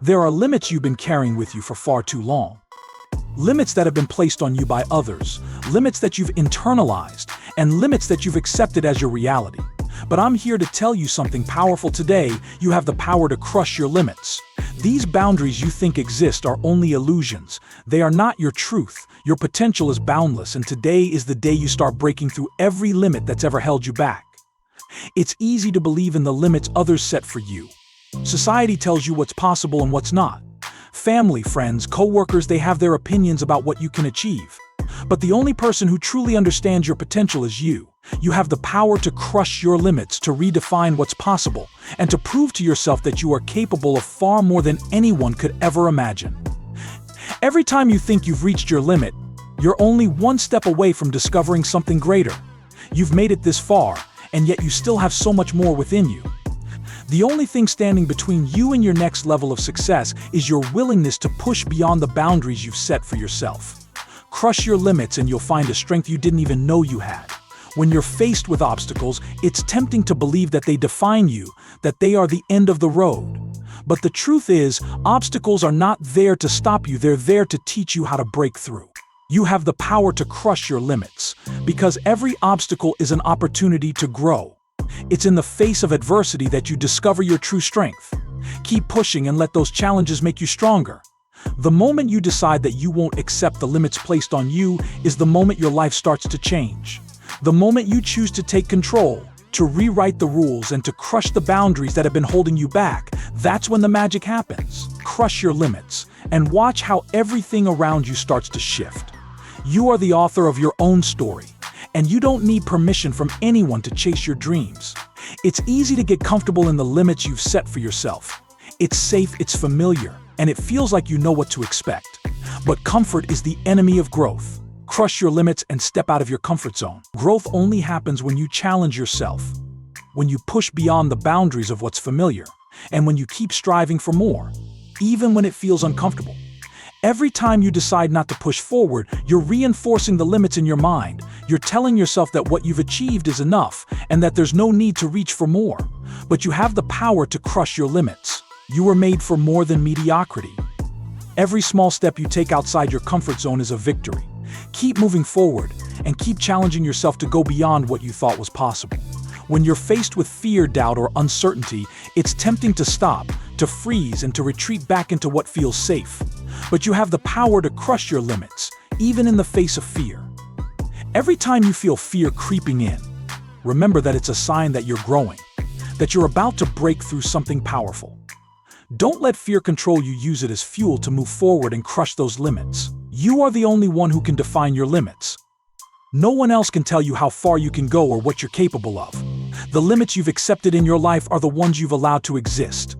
There are limits you've been carrying with you for far too long. Limits that have been placed on you by others, limits that you've internalized, and limits that you've accepted as your reality. But I'm here to tell you something powerful today. You have the power to crush your limits. These boundaries you think exist are only illusions. They are not your truth. Your potential is boundless, and today is the day you start breaking through every limit that's ever held you back. It's easy to believe in the limits others set for you. Society tells you what's possible and what's not. Family, friends, co-workers, they have their opinions about what you can achieve. But the only person who truly understands your potential is you. You have the power to crush your limits, to redefine what's possible, and to prove to yourself that you are capable of far more than anyone could ever imagine. Every time you think you've reached your limit, you're only one step away from discovering something greater. You've made it this far, and yet you still have so much more within you. The only thing standing between you and your next level of success is your willingness to push beyond the boundaries you've set for yourself. Crush your limits and you'll find a strength you didn't even know you had. When you're faced with obstacles, it's tempting to believe that they define you, that they are the end of the road. But the truth is, obstacles are not there to stop you, they're there to teach you how to break through. You have the power to crush your limits, because every obstacle is an opportunity to grow. It's in the face of adversity that you discover your true strength. Keep pushing and let those challenges make you stronger. The moment you decide that you won't accept the limits placed on you is the moment your life starts to change. The moment you choose to take control, to rewrite the rules, and to crush the boundaries that have been holding you back, that's when the magic happens. Crush your limits, and watch how everything around you starts to shift. You are the author of your own story, and you don't need permission from anyone to chase your dreams. It's easy to get comfortable in the limits you've set for yourself. It's safe, it's familiar, and it feels like you know what to expect. But comfort is the enemy of growth. Crush your limits and step out of your comfort zone. Growth only happens when you challenge yourself, when you push beyond the boundaries of what's familiar, and when you keep striving for more, even when it feels uncomfortable. Every time you decide not to push forward, you're reinforcing the limits in your mind. You're telling yourself that what you've achieved is enough and that there's no need to reach for more. But you have the power to crush your limits. You were made for more than mediocrity. Every small step you take outside your comfort zone is a victory. Keep moving forward and keep challenging yourself to go beyond what you thought was possible. When you're faced with fear, doubt, or uncertainty, it's tempting to stop, to freeze, and to retreat back into what feels safe. But you have the power to crush your limits, even in the face of fear. Every time you feel fear creeping in, remember that it's a sign that you're growing, that you're about to break through something powerful. Don't let fear control you, use it as fuel to move forward and crush those limits. You are the only one who can define your limits. No one else can tell you how far you can go or what you're capable of. The limits you've accepted in your life are the ones you've allowed to exist.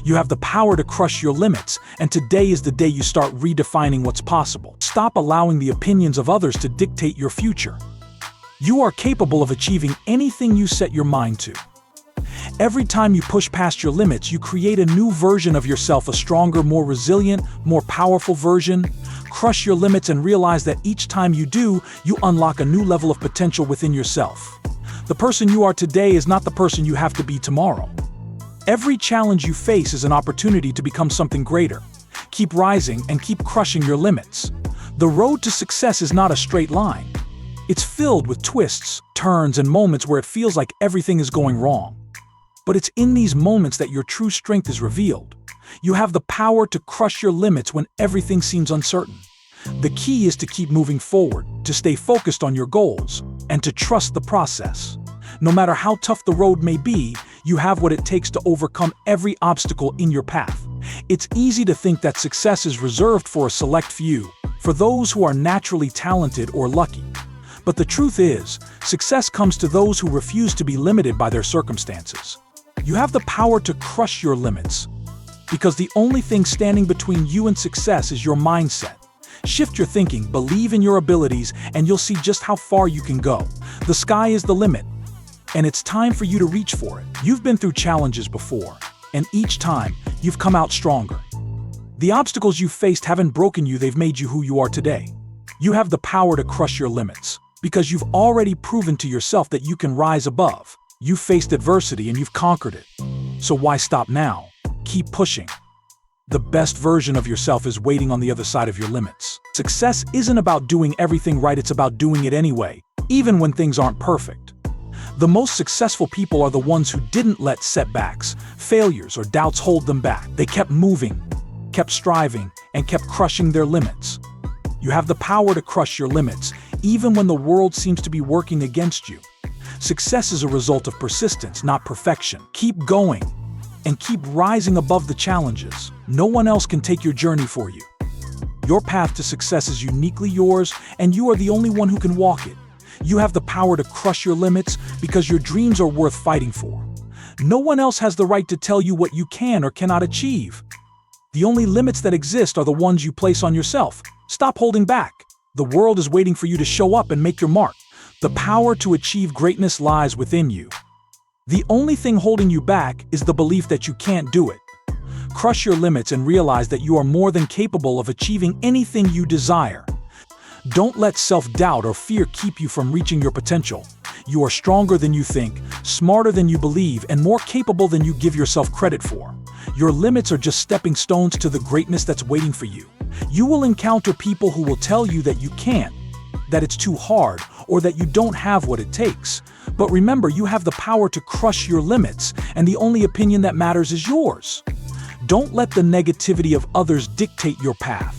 You have the power to crush your limits, and today is the day you start redefining what's possible. Stop allowing the opinions of others to dictate your future. You are capable of achieving anything you set your mind to. Every time you push past your limits, you create a new version of yourself, a stronger, more resilient, more powerful version. Crush your limits and realize that each time you do, you unlock a new level of potential within yourself. The person you are today is not the person you have to be tomorrow. Every challenge you face is an opportunity to become something greater. Keep rising and keep crushing your limits. The road to success is not a straight line. It's filled with twists, turns, and moments where it feels like everything is going wrong. But it's in these moments that your true strength is revealed. You have the power to crush your limits when everything seems uncertain. The key is to keep moving forward, to stay focused on your goals, and to trust the process. No matter how tough the road may be, you have what it takes to overcome every obstacle in your path. It's easy to think that success is reserved for a select few, for those who are naturally talented or lucky. But the truth is, success comes to those who refuse to be limited by their circumstances. You have the power to crush your limits, because the only thing standing between you and success is your mindset. Shift your thinking, believe in your abilities, and you'll see just how far you can go. The sky is the limit, and it's time for you to reach for it. You've been through challenges before, and each time, you've come out stronger. The obstacles you've faced haven't broken you, they've made you who you are today. You have the power to crush your limits, because you've already proven to yourself that you can rise above. You've faced adversity and you've conquered it. So why stop now? Keep pushing. The best version of yourself is waiting on the other side of your limits. Success isn't about doing everything right, it's about doing it anyway, even when things aren't perfect. The most successful people are the ones who didn't let setbacks, failures, or doubts hold them back. They kept moving, kept striving, and kept crushing their limits. You have the power to crush your limits, even when the world seems to be working against you. Success is a result of persistence, not perfection. Keep going, and keep rising above the challenges. No one else can take your journey for you. Your path to success is uniquely yours, and you are the only one who can walk it. You have the power to crush your limits because your dreams are worth fighting for. No one else has the right to tell you what you can or cannot achieve. The only limits that exist are the ones you place on yourself. Stop holding back. The world is waiting for you to show up and make your mark. The power to achieve greatness lies within you. The only thing holding you back is the belief that you can't do it. Crush your limits and realize that you are more than capable of achieving anything you desire. Don't let self-doubt or fear keep you from reaching your potential. You are stronger than you think, smarter than you believe, and more capable than you give yourself credit for. Your limits are just stepping stones to the greatness that's waiting for you. You will encounter people who will tell you that you can't, that it's too hard, or that you don't have what it takes. But remember, you have the power to crush your limits, and the only opinion that matters is yours. Don't let the negativity of others dictate your path.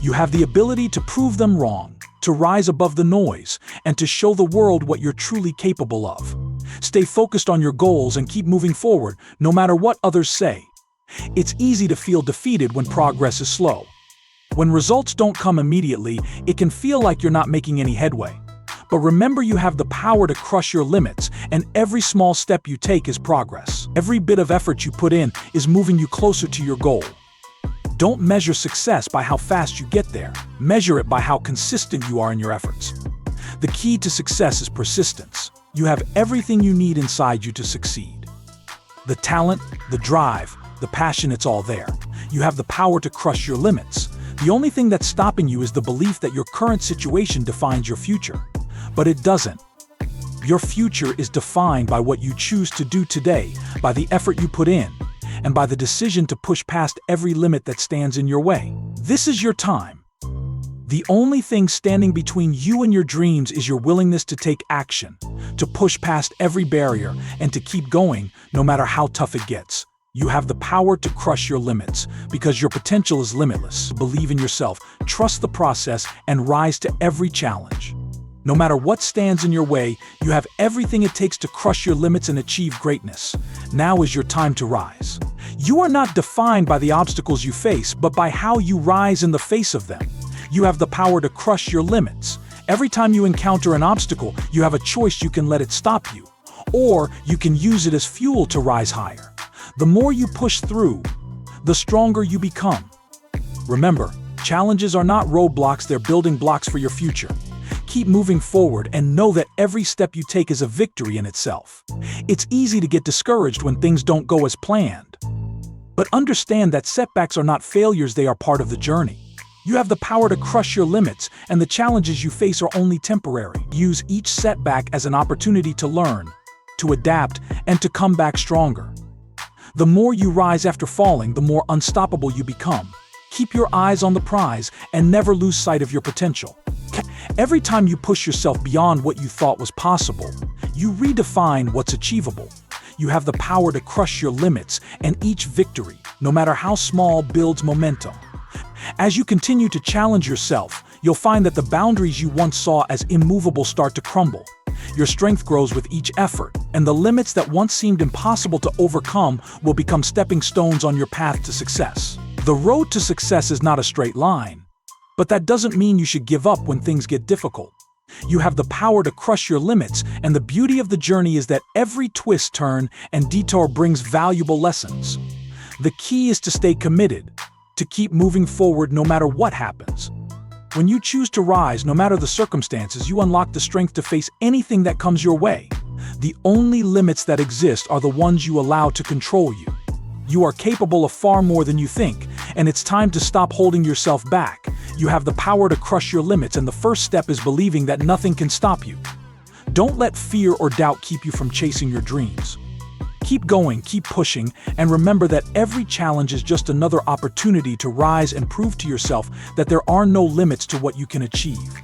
You have the ability to prove them wrong, to rise above the noise, and to show the world what you're truly capable of. Stay focused on your goals and keep moving forward, no matter what others say. It's easy to feel defeated when progress is slow. When results don't come immediately, it can feel like you're not making any headway. But remember, you have the power to crush your limits, and every small step you take is progress. Every bit of effort you put in is moving you closer to your goal. Don't measure success by how fast you get there. Measure it by how consistent you are in your efforts. The key to success is persistence. You have everything you need inside you to succeed. The talent, the drive, the passion, it's all there. You have the power to crush your limits. The only thing that's stopping you is the belief that your current situation defines your future. But it doesn't. Your future is defined by what you choose to do today, by the effort you put in, and by the decision to push past every limit that stands in your way. This is your time. The only thing standing between you and your dreams is your willingness to take action, to push past every barrier, and to keep going no matter how tough it gets. You have the power to crush your limits because your potential is limitless. Believe in yourself, trust the process, and rise to every challenge. No matter what stands in your way, you have everything it takes to crush your limits and achieve greatness. Now is your time to rise. You are not defined by the obstacles you face, but by how you rise in the face of them. You have the power to crush your limits. Every time you encounter an obstacle, you have a choice. You can let it stop you, or you can use it as fuel to rise higher. The more you push through, the stronger you become. Remember, challenges are not roadblocks, they're building blocks for your future. Keep moving forward and know that every step you take is a victory in itself. It's easy to get discouraged when things don't go as planned. But understand that setbacks are not failures, they are part of the journey. You have the power to crush your limits, and the challenges you face are only temporary. Use each setback as an opportunity to learn, to adapt, and to come back stronger. The more you rise after falling, the more unstoppable you become. Keep your eyes on the prize and never lose sight of your potential. Every time you push yourself beyond what you thought was possible, you redefine what's achievable. You have the power to crush your limits, and each victory, no matter how small, builds momentum. As you continue to challenge yourself, you'll find that the boundaries you once saw as immovable start to crumble. Your strength grows with each effort, and the limits that once seemed impossible to overcome will become stepping stones on your path to success. The road to success is not a straight line, but that doesn't mean you should give up when things get difficult. You have the power to crush your limits, and the beauty of the journey is that every twist, turn, and detour brings valuable lessons. The key is to stay committed, to keep moving forward no matter what happens. When you choose to rise, no matter the circumstances, you unlock the strength to face anything that comes your way. The only limits that exist are the ones you allow to control you. You are capable of far more than you think, and it's time to stop holding yourself back. You have the power to crush your limits, and the first step is believing that nothing can stop you. Don't let fear or doubt keep you from chasing your dreams. Keep going, keep pushing, and remember that every challenge is just another opportunity to rise and prove to yourself that there are no limits to what you can achieve.